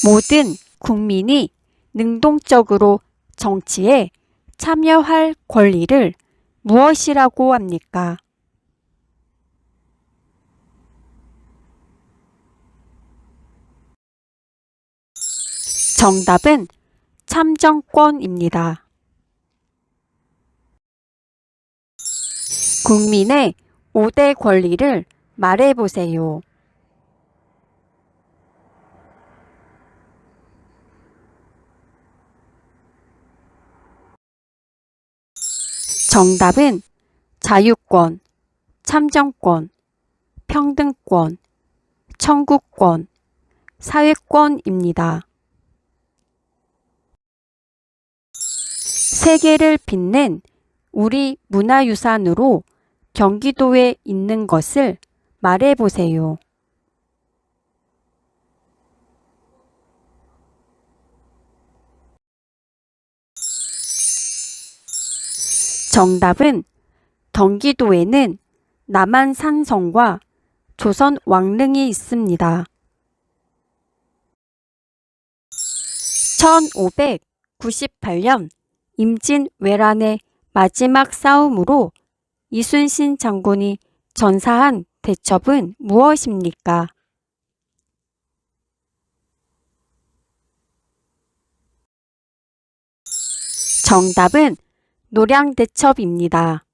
모든 국민이 능동적으로 정치에 참여할 권리를 무엇이라고 합니까? 정답은 참정권입니다. 국민의 5대 권리를 말해보세요. 정답은 자유권, 참정권, 평등권, 청구권, 사회권입니다. 세계를 빛낸 우리 문화유산으로 경기도에 있는 것을 말해보세요. 정답은 경기도에는 남한산성과 조선 왕릉이 있습니다. 1598년 임진왜란의 마지막 싸움으로 이순신 장군이 전사한 대첩은 무엇입니까? 정답은 노량대첩입니다.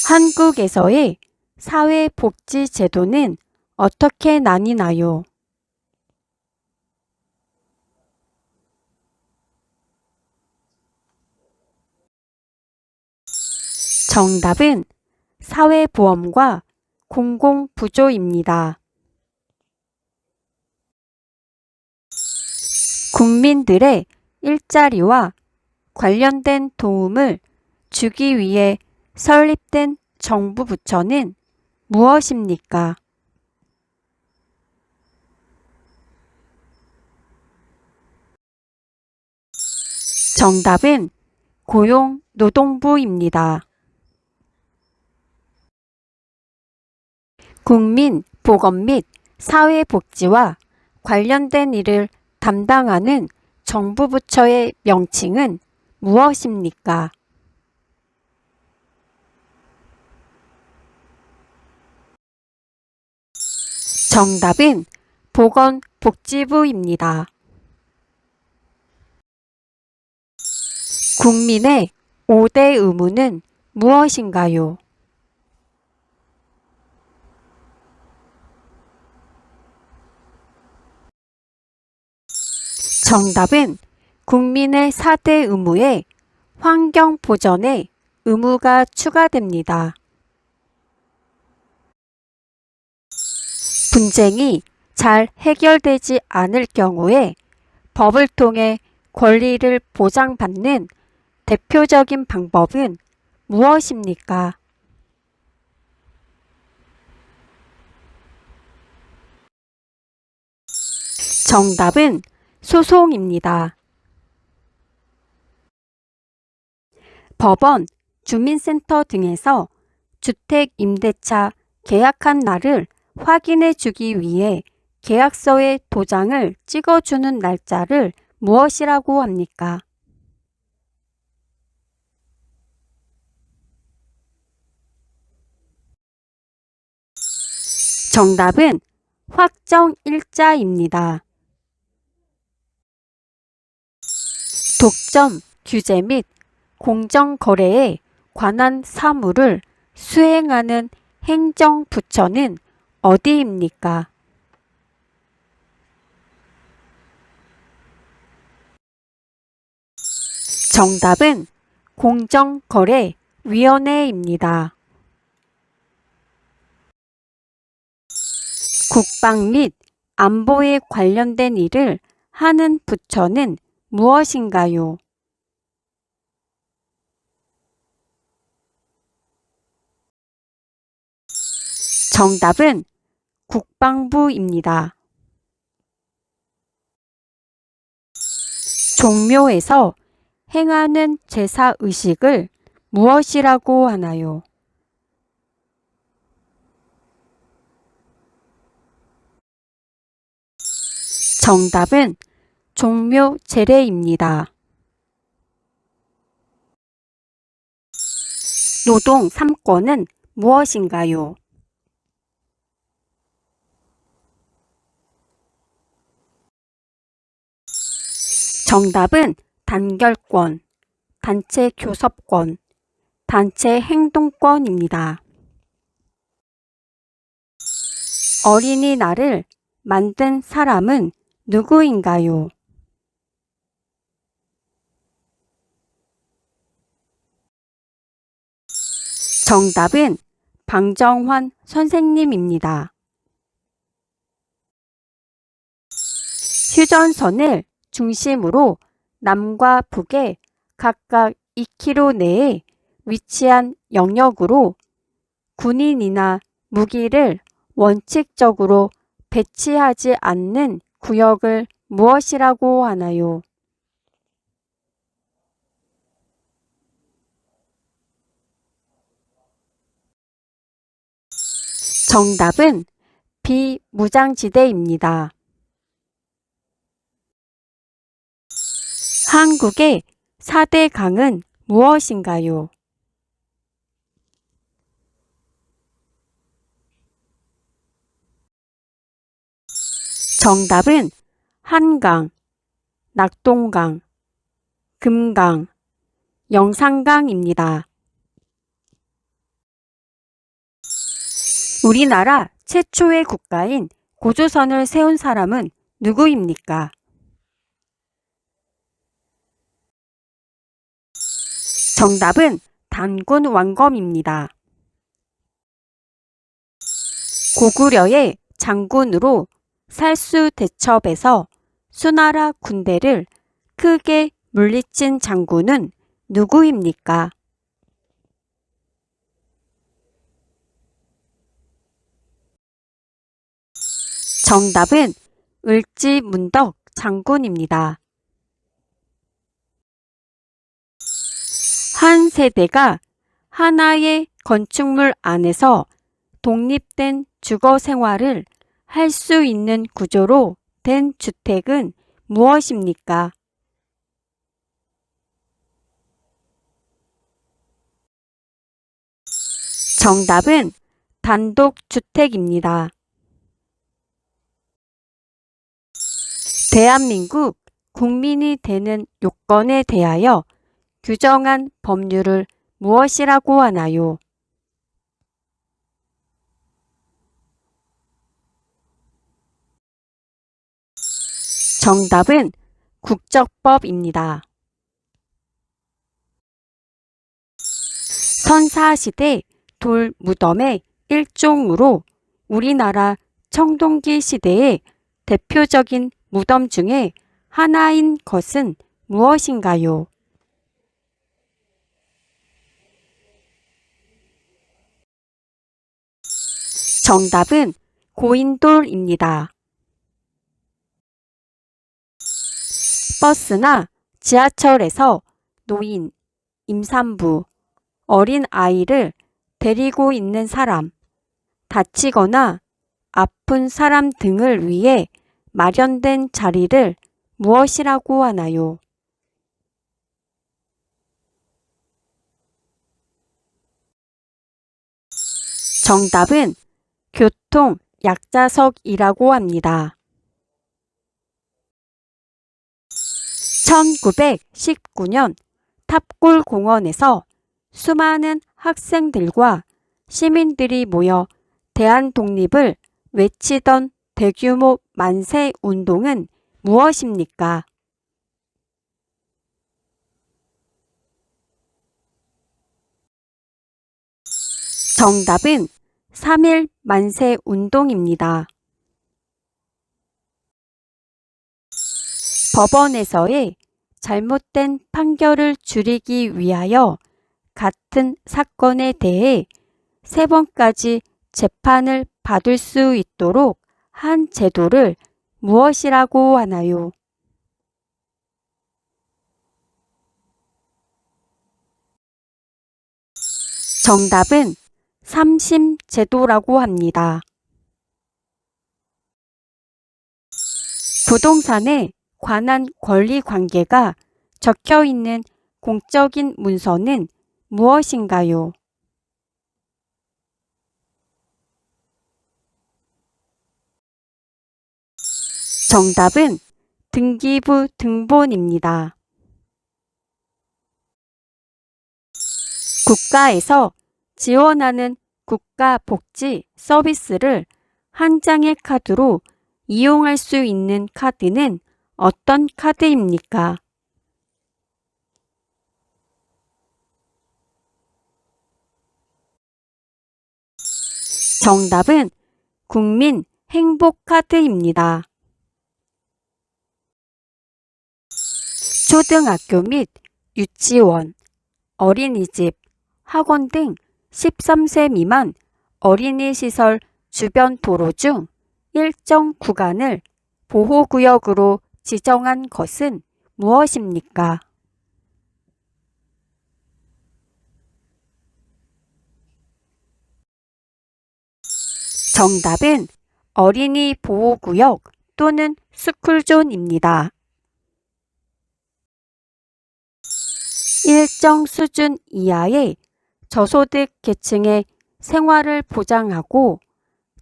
한국에서의 사회복지제도는 어떻게 나뉘나요? 정답은 사회보험과 공공부조입니다. 국민들의 일자리와 관련된 도움을 주기 위해 설립된 정부 부처는 무엇입니까? 정답은 고용노동부입니다. 국민보건 및 사회복지와 관련된 일을 담당하는 정부 부처의 명칭은 무엇입니까? 정답은 보건복지부입니다. 국민의 5대 의무는 무엇인가요? 정답은 국민의 4대 의무에 환경보전의 의무가 추가됩니다. 분쟁이 잘 해결되지 않을 경우에 법을 통해 권리를 보장받는 대표적인 방법은 무엇입니까? 정답은 소송입니다. 법원, 주민센터 등에서 주택 임대차 계약한 날을 확인해 주기 위해 계약서에 도장을 찍어주는 날짜를 무엇이라고 합니까? 정답은 확정일자입니다. 독점, 규제 및 공정거래에 관한 사무를 수행하는 행정부처는 어디입니까? 정답은 공정거래위원회입니다. 국방 및 안보에 관련된 일을 하는 부처는 무엇인가요? 정답은 국방부입니다. 종묘에서 행하는 제사의식을 무엇이라고 하나요? 정답은 종묘 제례입니다. 노동 3권은 무엇인가요? 정답은 단결권, 단체 교섭권, 단체 행동권입니다. 어린이날을 만든 사람은 누구인가요? 정답은 방정환 선생님입니다. 휴전선을 중심으로 남과 북에 각각 2km 내에 위치한 영역으로 군인이나 무기를 원칙적으로 배치하지 않는 구역을 무엇이라고 하나요? 정답은 비무장지대입니다. 한국의 4대 강은 무엇인가요? 정답은 한강, 낙동강, 금강, 영산강입니다. 우리나라 최초의 국가인 고조선을 세운 사람은 누구입니까? 정답은 단군 왕검입니다. 고구려의 장군으로 살수대첩에서 수나라 군대를 크게 물리친 장군은 누구입니까? 정답은 을지문덕 장군입니다. 한 세대가 하나의 건축물 안에서 독립된 주거 생활을 할 수 있는 구조로 된 주택은 무엇입니까? 정답은 단독주택입니다. 대한민국 국민이 되는 요건에 대하여 규정한 법률을 무엇이라고 하나요? 정답은 국적법입니다. 선사시대 돌무덤의 일종으로 우리나라 청동기 시대의 대표적인 무덤 중에 하나인 것은 무엇인가요? 정답은 고인돌입니다. 버스나 지하철에서 노인, 임산부, 어린 아이를 데리고 있는 사람, 다치거나 아픈 사람 등을 위해 마련된 자리를 무엇이라고 하나요? 정답은 교통 약자석이라고 합니다. 1919년 탑골공원에서 수많은 학생들과 시민들이 모여 대한독립을 외치던 대규모 만세 운동은 무엇입니까? 정답은 3.1 만세 운동입니다. 법원에서의 잘못된 판결을 줄이기 위하여 같은 사건에 대해 3번까지 재판을 받을 수 있도록 한 제도를 무엇이라고 하나요? 정답은 3심 제도라고 합니다. 부동산에 관한 권리 관계가 적혀 있는 공적인 문서는 무엇인가요? 정답은 등기부 등본입니다. 국가에서 지원하는 국가복지 서비스를 한 장의 카드로 이용할 수 있는 카드는 어떤 카드입니까? 정답은 국민 행복카드입니다. 초등학교 및 유치원, 어린이집, 학원 등 13세 미만 어린이시설 주변 도로 중 일정 구간을 보호구역으로 지정한 것은 무엇입니까? 정답은 어린이 보호구역 또는 스쿨존입니다. 일정 수준 이하의 저소득 계층의 생활을 보장하고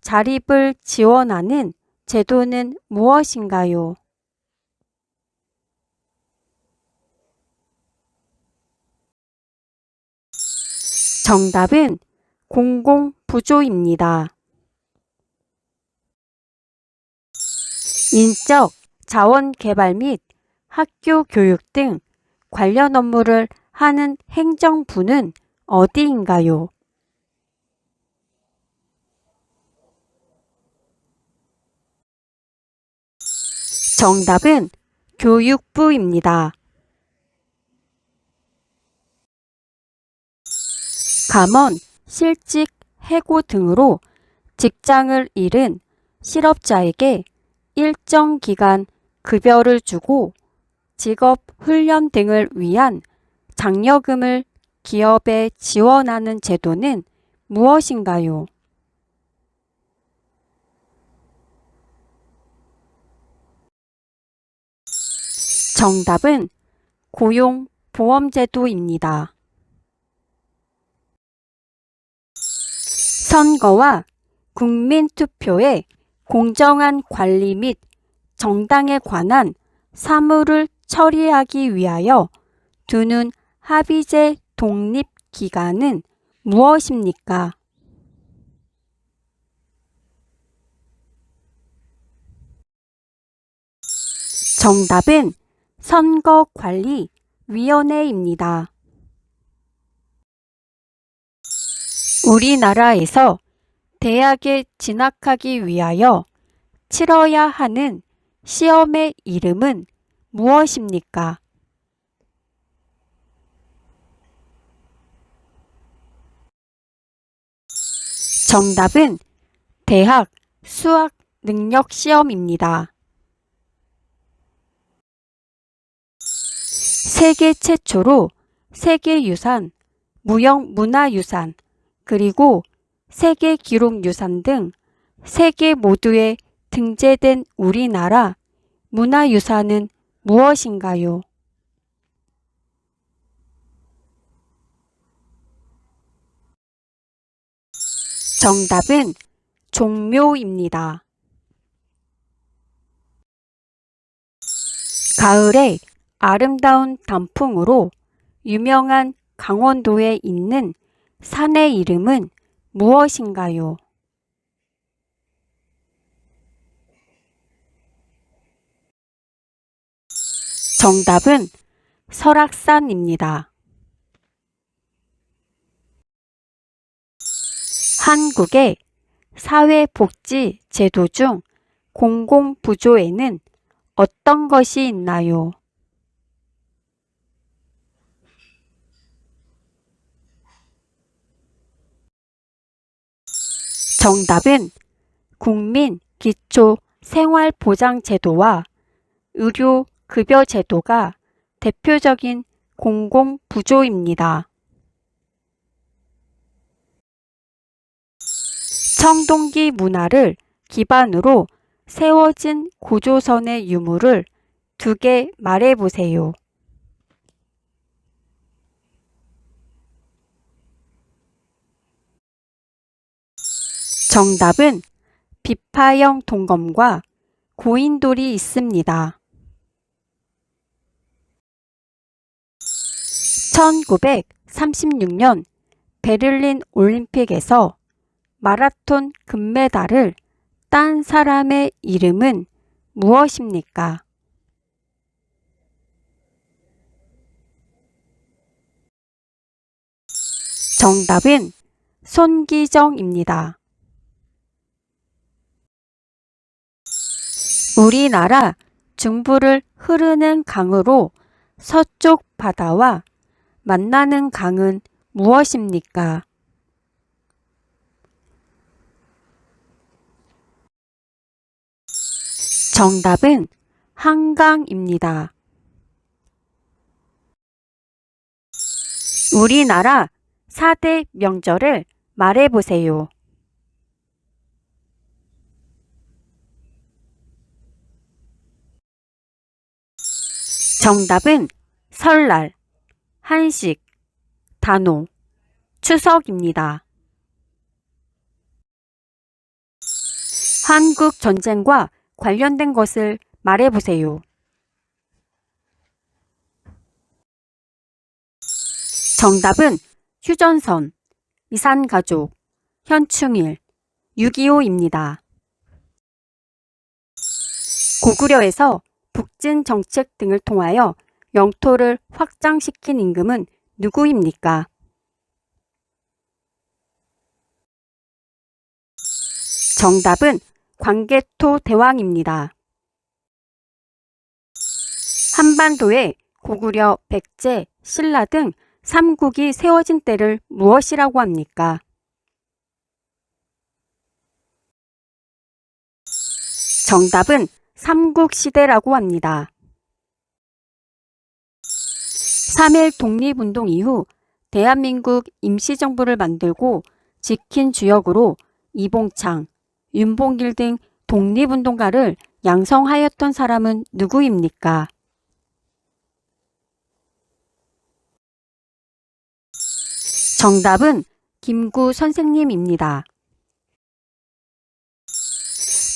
자립을 지원하는 제도는 무엇인가요? 정답은 공공부조입니다. 인적 자원 개발 및 학교 교육 등 관련 업무를 하는 행정부는 어디인가요? 정답은 교육부입니다. 감원, 실직, 해고 등으로 직장을 잃은 실업자에게 일정 기간 급여를 주고 직업 훈련 등을 위한 장려금을 기업에 지원하는 제도는 무엇인가요? 정답은 고용보험제도입니다. 선거와 국민투표의 공정한 관리 및 정당에 관한 사무를 처리하기 위하여 두는 합의제 독립기관은 무엇입니까? 정답은 선거관리위원회입니다. 우리나라에서 대학에 진학하기 위하여 치러야 하는 시험의 이름은 무엇입니까? 정답은 대학 수학 능력 시험입니다. 세계 최초로 세계유산, 무형문화유산, 그리고 세계기록유산 등 세 개 모두에 등재된 우리나라 문화유산은 무엇인가요? 정답은 종묘입니다. 가을의 아름다운 단풍으로 유명한 강원도에 있는 산의 이름은 무엇인가요? 정답은 설악산입니다. 한국의 사회복지 제도 중 공공부조에는 어떤 것이 있나요? 정답은 국민기초생활보장제도와 의료급여제도가 대표적인 공공부조입니다. 청동기 문화를 기반으로 세워진 고조선의 유무를 2개 말해보세요. 정답은 비파형 동검과 고인돌이 있습니다. 1936년 베를린 올림픽에서 마라톤 금메달을 딴 사람의 이름은 무엇입니까? 정답은 손기정입니다. 우리나라 중부를 흐르는 강으로 서쪽 바다와 만나는 강은 무엇입니까? 정답은 한강입니다. 우리나라 4대 명절을 말해보세요. 정답은 설날, 한식, 단오, 추석입니다. 한국 전쟁과 관련된 것을 말해보세요. 정답은 휴전선, 이산가족, 현충일, 6.25입니다. 고구려에서 북진 정책 등을 통하여 영토를 확장시킨 임금은 누구입니까? 정답은 광개토 대왕입니다. 한반도에 고구려, 백제, 신라 등 3국이 세워진 때를 무엇이라고 합니까? 정답은 삼국시대라고 합니다. 3.1 독립운동 이후 대한민국 임시정부를 만들고 지킨 주역으로 이봉창, 윤봉길 등 독립운동가를 양성하였던 사람은 누구입니까? 정답은 김구 선생님입니다.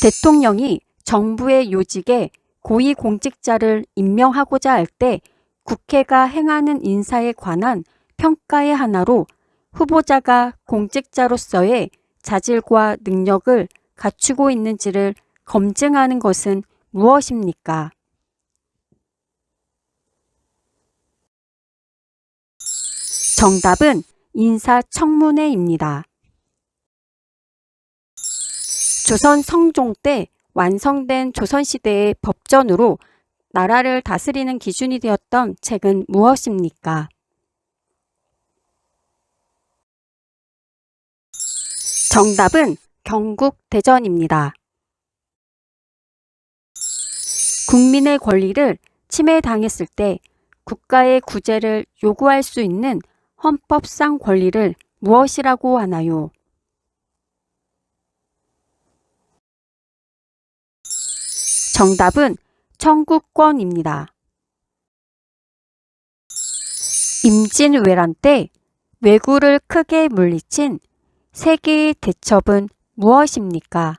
대통령이 정부의 요직에 고위공직자를 임명하고자 할 때 국회가 행하는 인사에 관한 평가의 하나로 후보자가 공직자로서의 자질과 능력을 갖추고 있는지를 검증하는 것은 무엇입니까? 정답은 인사청문회입니다. 조선 성종 때 완성된 조선시대의 법전으로 나라를 다스리는 기준이 되었던 책은 무엇입니까? 정답은 경국대전입니다. 국민의 권리를 침해당했을 때 국가의 구제를 요구할 수 있는 헌법상 권리를 무엇이라고 하나요? 정답은 청구권입니다. 임진왜란 때 왜구를 크게 물리친 세계의 대첩은 무엇입니까?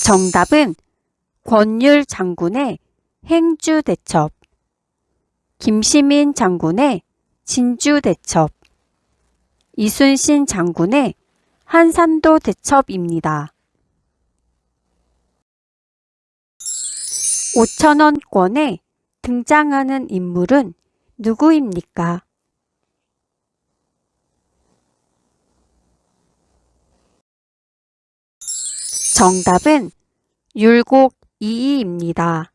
정답은 권율 장군의 행주대첩, 김시민 장군의 진주대첩, 이순신 장군의 한산도 대첩입니다. 5,000원권에 등장하는 인물은 누구입니까? 정답은 율곡 이이입니다.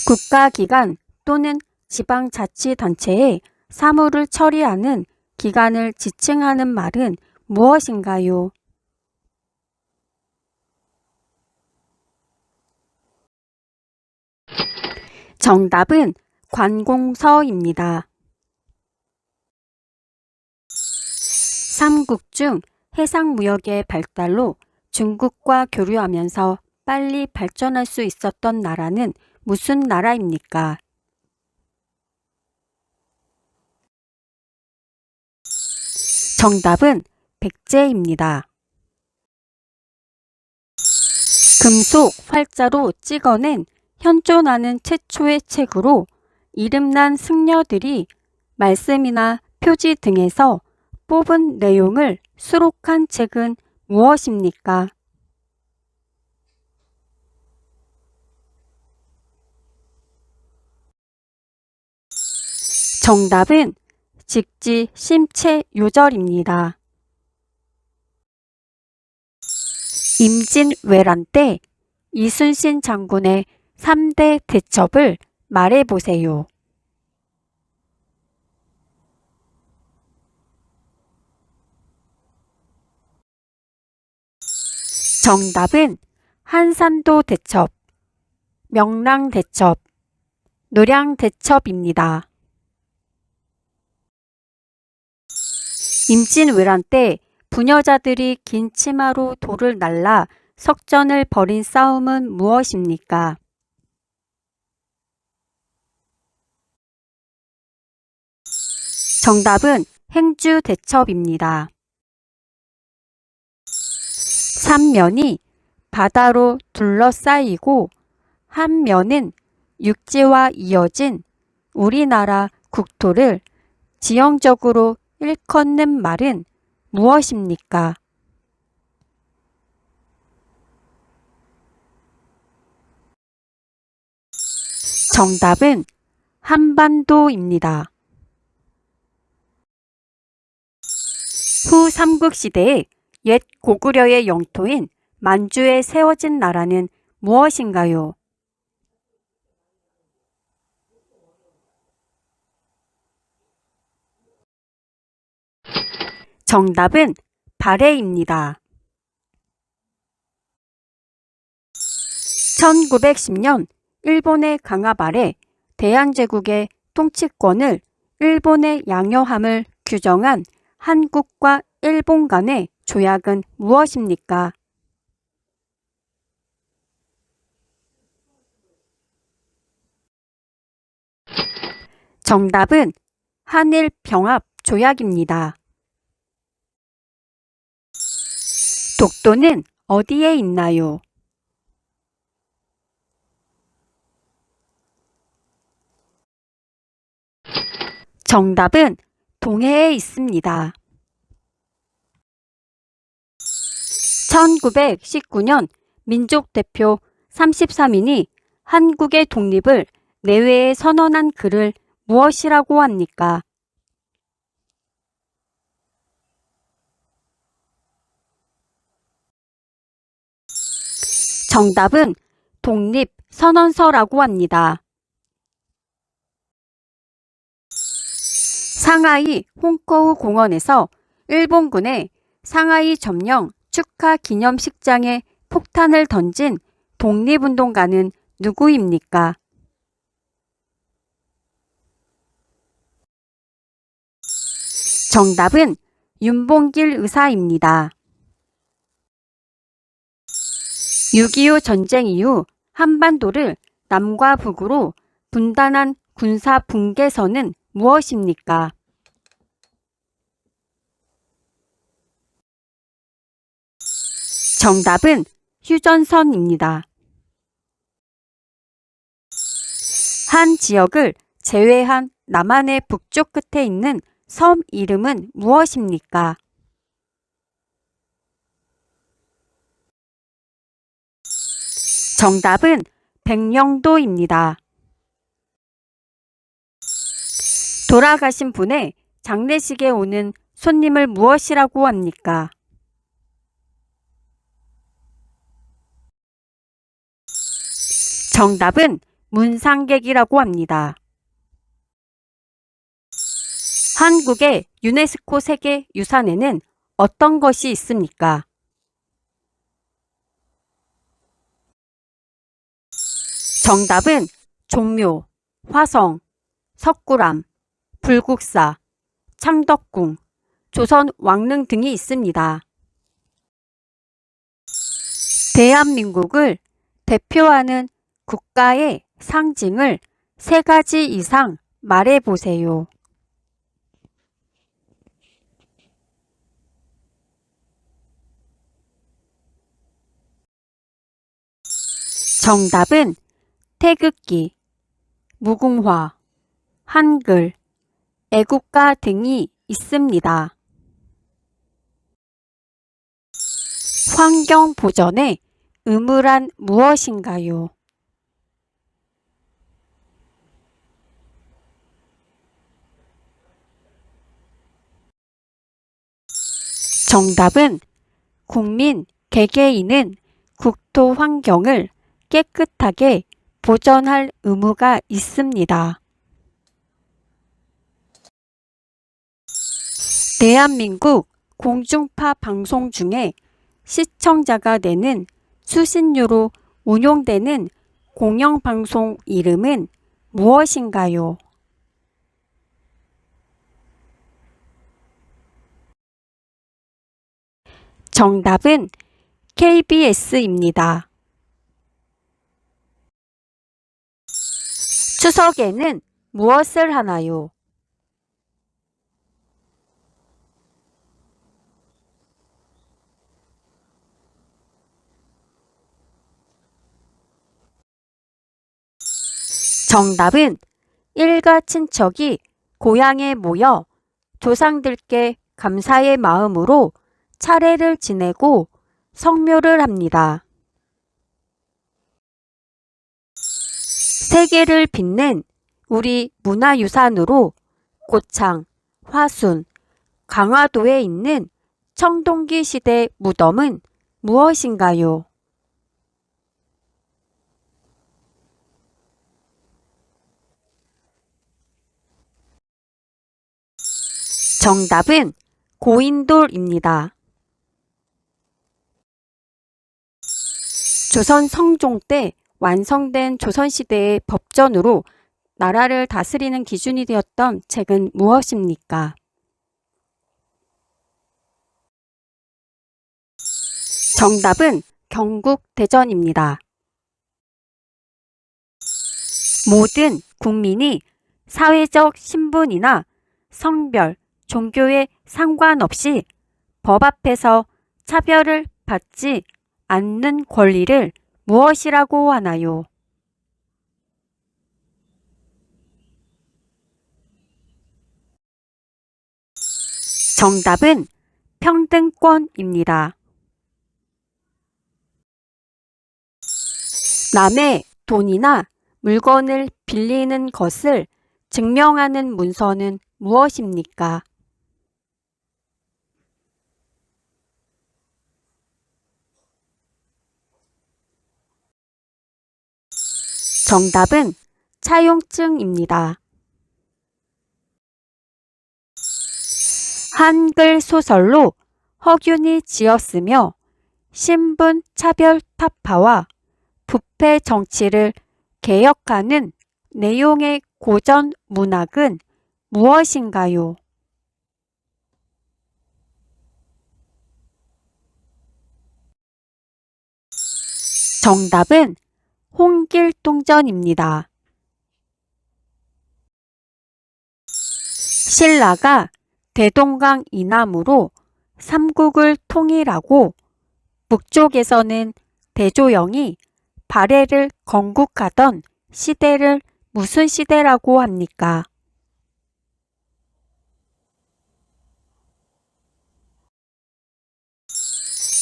국가기관 또는 지방자치단체의 사무를 처리하는 기관을 지칭하는 말은 무엇인가요? 정답은 관공서입니다. 삼국 중 해상무역의 발달로 중국과 교류하면서 빨리 발전할 수 있었던 나라는 무슨 나라입니까? 정답은 백제입니다. 금속 활자로 찍어낸 현존하는 최초의 책으로 이름난 승려들이 말씀이나 표지 등에서 뽑은 내용을 수록한 책은 무엇입니까? 정답은 직지 심체요절입니다. 임진왜란 때 이순신 장군의 3대 대첩을 말해보세요. 정답은 한산도 대첩, 명랑 대첩, 노량 대첩입니다. 임진왜란 때 부녀자들이 긴 치마로 돌을 날라 석전을 벌인 싸움은 무엇입니까? 정답은 행주대첩입니다. 삼면이 바다로 둘러싸이고 한 면은 육지와 이어진 우리나라 국토를 지형적으로 일컫는 말은 무엇입니까? 정답은 한반도입니다. 후 삼국시대에 옛 고구려의 영토인 만주에 세워진 나라는 무엇인가요? 정답은 발해입니다. 1910년 일본의 강압 아래 대한제국의 통치권을 일본의 양요함을 규정한 한국과 일본 간의 조약은 무엇입니까? 정답은 한일병합조약입니다. 독도는 어디에 있나요? 정답은 동해에 있습니다. 1919년 민족 대표 33인이 한국의 독립을 내외에 선언한 글을 무엇이라고 합니까? 정답은 독립선언서라고 합니다. 상하이 홍커우 공원에서 일본군의 상하이 점령 축하 기념식장에 폭탄을 던진 독립운동가는 누구입니까? 정답은 윤봉길 의사입니다. 6.25 전쟁 이후 한반도를 남과 북으로 분단한 군사 분계선은 무엇입니까? 정답은 휴전선입니다. 한 지역을 제외한 남한의 북쪽 끝에 있는 섬 이름은 무엇입니까? 정답은 백령도입니다. 돌아가신 분의 장례식에 오는 손님을 무엇이라고 합니까? 정답은 문상객이라고 합니다. 한국의 유네스코 세계유산에는 어떤 것이 있습니까? 정답은 종묘, 화성, 석굴암, 불국사, 창덕궁, 조선 왕릉 등이 있습니다. 대한민국을 대표하는 국가의 상징을 3가지 이상 말해보세요. 정답은 태극기, 무궁화, 한글, 애국가 등이 있습니다. 환경 보전의 의무란 무엇인가요? 정답은 국민 개개인은 국토 환경을 깨끗하게 보전할 의무가 있습니다. 대한민국 공중파 방송 중에 시청자가 내는 수신료로 운용되는 공영방송 이름은 무엇인가요? 정답은 KBS입니다. 추석에는 무엇을 하나요? 정답은 일가 친척이 고향에 모여 조상들께 감사의 마음으로 차례를 지내고 성묘를 합니다. 세계를 빛낸 우리 문화유산으로 고창, 화순, 강화도에 있는 청동기 시대 무덤은 무엇인가요? 정답은 고인돌입니다. 조선 성종 때 완성된 조선시대의 법전으로 나라를 다스리는 기준이 되었던 책은 무엇입니까? 정답은 경국대전입니다. 모든 국민이 사회적 신분이나 성별, 종교에 상관없이 법 앞에서 차별을 받지 않는 권리를 무엇이라고 하나요? 정답은 평등권입니다. 남의 돈이나 물건을 빌리는 것을 증명하는 문서는 무엇입니까? 정답은 차용증입니다. 한글 소설로 허균이 지었으며 신분 차별 타파와 부패 정치를 개혁하는 내용의 고전 문학은 무엇인가요? 정답은 홍길동전입니다. 신라가 대동강 이남으로 삼국을 통일하고 북쪽에서는 대조영이 발해를 건국하던 시대를 무슨 시대라고 합니까?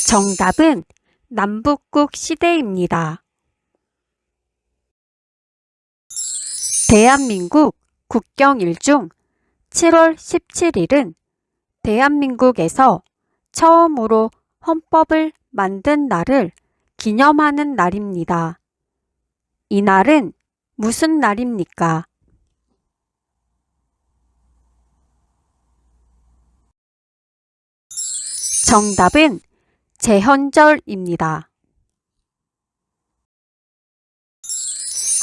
정답은 남북국 시대입니다. 대한민국 국경일 중 7월 17일은 대한민국에서 처음으로 헌법을 만든 날을 기념하는 날입니다. 이 날은 무슨 날입니까? 정답은 제헌절입니다.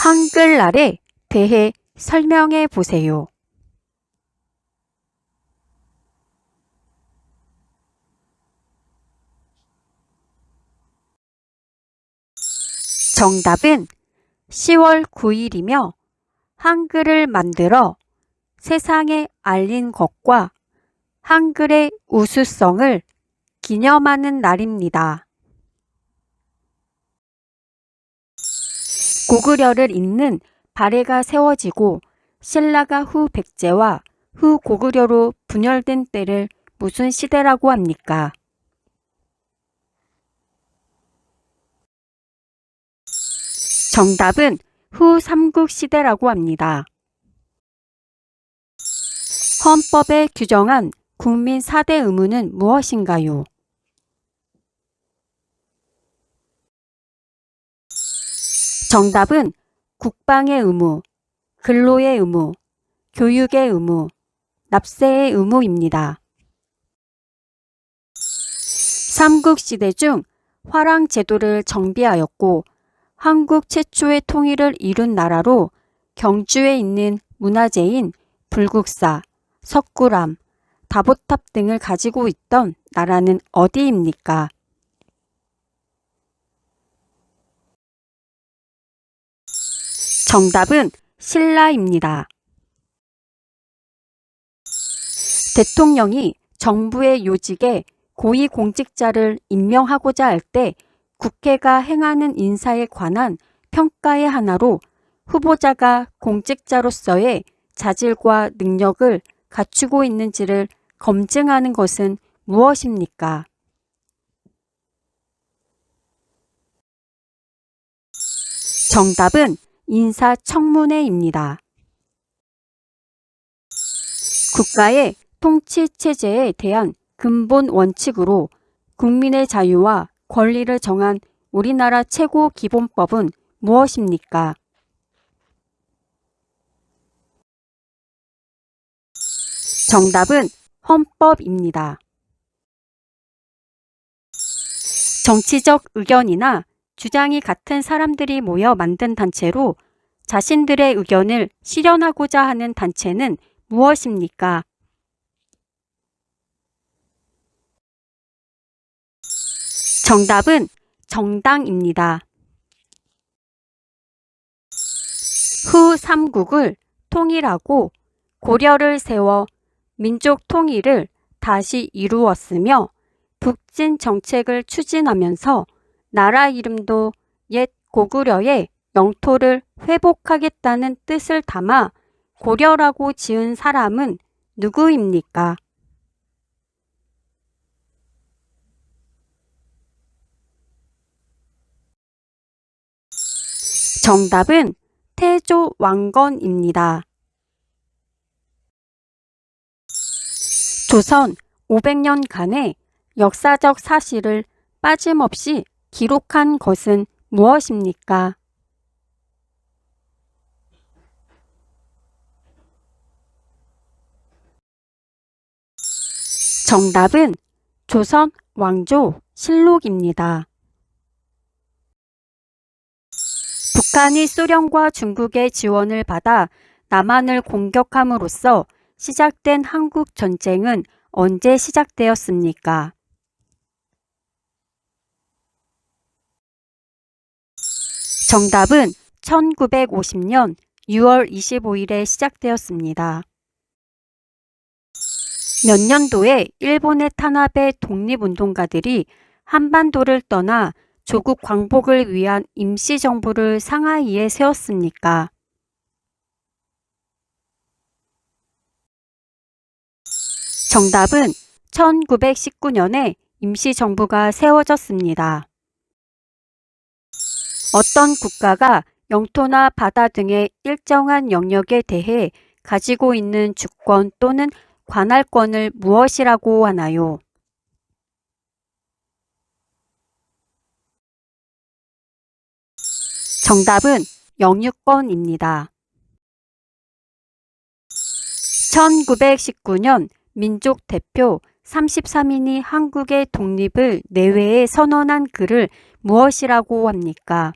한글날에 대해 설명해 보세요. 정답은 10월 9일이며 한글을 만들어 세상에 알린 것과 한글의 우수성을 기념하는 날입니다. 고구려를 잇는 발해가 세워지고 신라가 후 백제와 후 고구려로 분열된 때를 무슨 시대라고 합니까? 정답은 후 삼국시대라고 합니다. 헌법에 규정한 국민 4대 의무는 무엇인가요? 정답은 국방의 의무, 근로의 의무, 교육의 의무, 납세의 의무입니다. 삼국시대 중 화랑제도를 정비하였고 한국 최초의 통일을 이룬 나라로 경주에 있는 문화재인 불국사, 석굴암, 다보탑 등을 가지고 있던 나라는 어디입니까? 정답은 신라입니다. 대통령이 정부의 요직에 고위공직자를 임명하고자 할 때 국회가 행하는 인사에 관한 평가의 하나로 후보자가 공직자로서의 자질과 능력을 갖추고 있는지를 검증하는 것은 무엇입니까? 정답은 인사청문회입니다. 국가의 통치체제에 대한 근본 원칙으로 국민의 자유와 권리를 정한 우리나라 최고 기본법은 무엇입니까? 정답은 헌법입니다. 정치적 의견이나 주장이 같은 사람들이 모여 만든 단체로 자신들의 의견을 실현하고자 하는 단체는 무엇입니까? 정답은 정당입니다. 후 삼국을 통일하고 고려를 세워 민족 통일을 다시 이루었으며 북진 정책을 추진하면서 나라 이름도 옛 고구려의 영토를 회복하겠다는 뜻을 담아 고려라고 지은 사람은 누구입니까? 정답은 태조 왕건입니다. 조선 500년간의 역사적 사실을 빠짐없이 기록한 것은 무엇입니까? 정답은 조선 왕조 실록입니다. 북한이 소련과 중국의 지원을 받아 남한을 공격함으로써 시작된 한국 전쟁은 언제 시작되었습니까? 정답은 1950년 6월 25일에 시작되었습니다. 몇 년도에 일본의 탄압에 독립운동가들이 한반도를 떠나 조국 광복을 위한 임시정부를 상하이에 세웠습니까? 정답은 1919년에 임시정부가 세워졌습니다. 어떤 국가가 영토나 바다 등의 일정한 영역에 대해 가지고 있는 주권 또는 관할권을 무엇이라고 하나요? 정답은 영유권입니다. 1919년 민족 대표 33인이 한국의 독립을 내외에 선언한 글을 무엇이라고 합니까?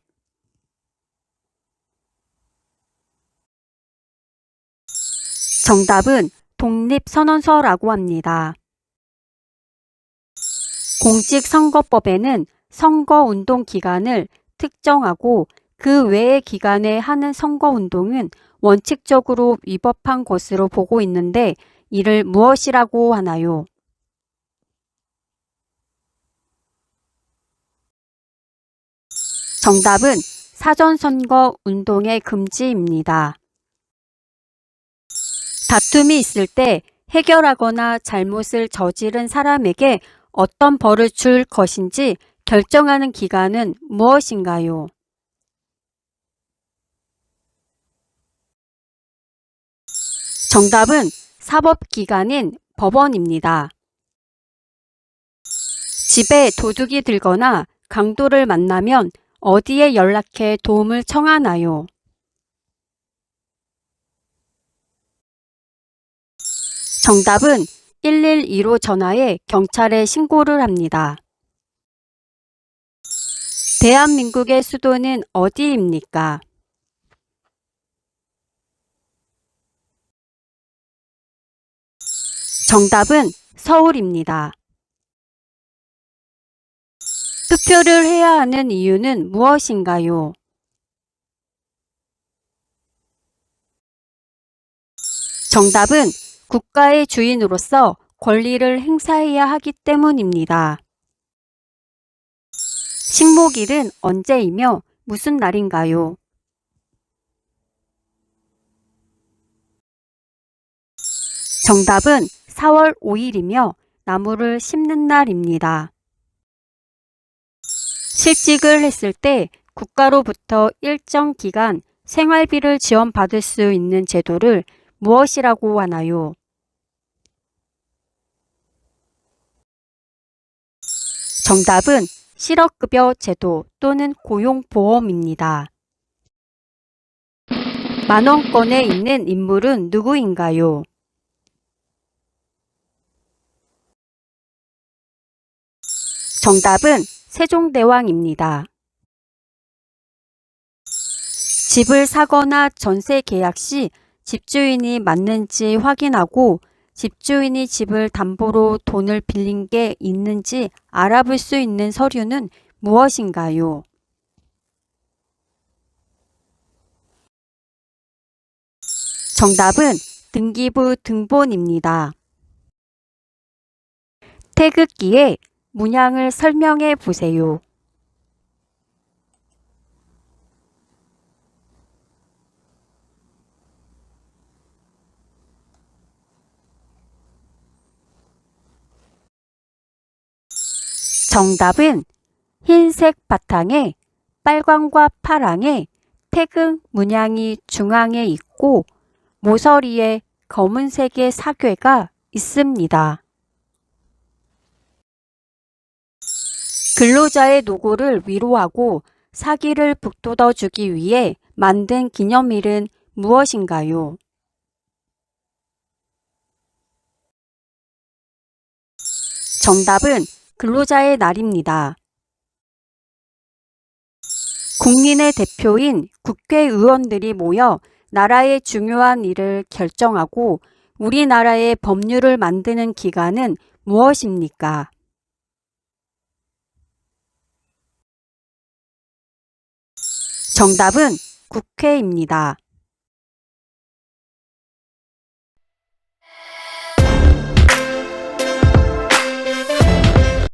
정답은 독립선언서라고 합니다. 공직선거법에는 선거운동 기간을 특정하고 그 외의 기간에 하는 선거운동은 원칙적으로 위법한 것으로 보고 있는데 이를 무엇이라고 하나요? 정답은 사전선거 운동의 금지입니다. 다툼이 있을 때 해결하거나 잘못을 저지른 사람에게 어떤 벌을 줄 것인지 결정하는 기관은 무엇인가요? 정답은 사법기관인 법원입니다. 집에 도둑이 들거나 강도를 만나면 어디에 연락해 도움을 청하나요? 정답은 112로 전화해 경찰에 신고를 합니다. 대한민국의 수도는 어디입니까? 정답은 서울입니다. 투표를 해야 하는 이유는 무엇인가요? 정답은 국가의 주인으로서 권리를 행사해야 하기 때문입니다. 식목일은 언제이며 무슨 날인가요? 정답은 4월 5일이며 나무를 심는 날입니다. 실직을 했을 때 국가로부터 일정 기간 생활비를 지원받을 수 있는 제도를 무엇이라고 하나요? 정답은 실업급여 제도 또는 고용보험입니다. 만원권에 있는 인물은 누구인가요? 정답은 세종대왕입니다. 집을 사거나 전세 계약 시 집주인이 맞는지 확인하고 집주인이 집을 담보로 돈을 빌린 게 있는지 알아볼 수 있는 서류는 무엇인가요? 정답은 등기부 등본입니다. 태극기의 문양을 설명해 보세요. 정답은 흰색 바탕에 빨강과 파랑의 태극 문양이 중앙에 있고 모서리에 검은색의 사괴가 있습니다. 근로자의 노고를 위로하고 사기를 북돋워주기 위해 만든 기념일은 무엇인가요? 정답은 근로자의 날입니다. 국민의 대표인 국회의원들이 모여 나라의 중요한 일을 결정하고 우리나라의 법률을 만드는 기관은 무엇입니까? 정답은 국회입니다.